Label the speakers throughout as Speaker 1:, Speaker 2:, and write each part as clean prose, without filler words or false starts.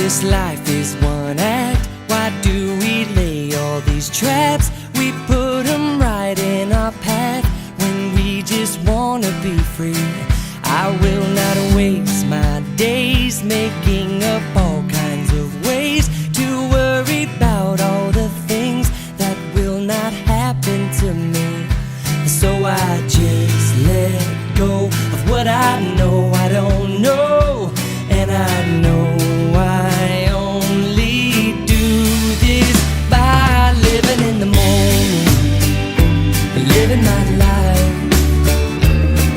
Speaker 1: this life is one act. Why do we lay all these traps? We put them right in our path when we just wanna be free. I will not waste my days making up all kinds of ways to worry about all the things that will not happen to me. So I just let go of what I know I don't know, and I know I only do this by living in the moment, living my life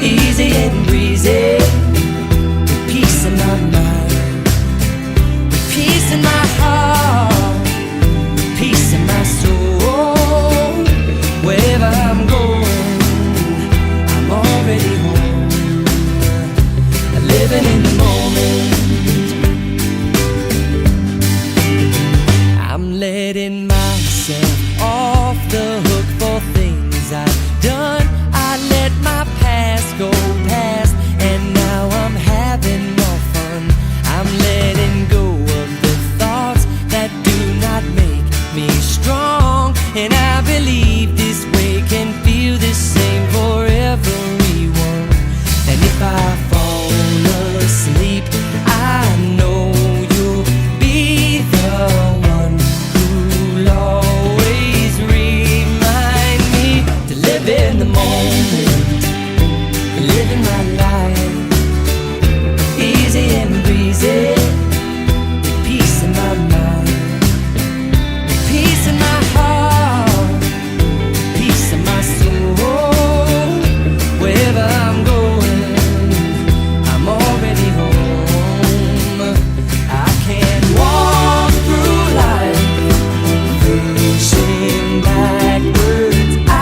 Speaker 1: easy and breezy, with peace in my mind, with peace in my heart, peace in my soul. Wherever I'm going, I'm already home, living in the moment. I'm letting myself off the hook for things I've done. I let my past go past, and now I'm having more fun. I'm letting go of the thoughts that do not make me strong, and I believe this way can feel the same for everyone. And if I fall asleep, I know you'll be the one who'll always remind me to live in the moment, living my life easy and breezy, with peace in my mind, with peace in my heart, peace in my soul. Wherever I'm going, I'm already home. I can't walk through life pushing backwards. I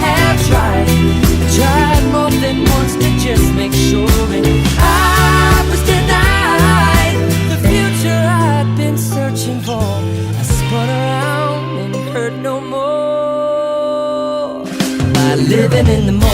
Speaker 1: have tried more than once to just make sure, and I was denied the future I'd been searching for. I spun around and hurt no more by living in the moment.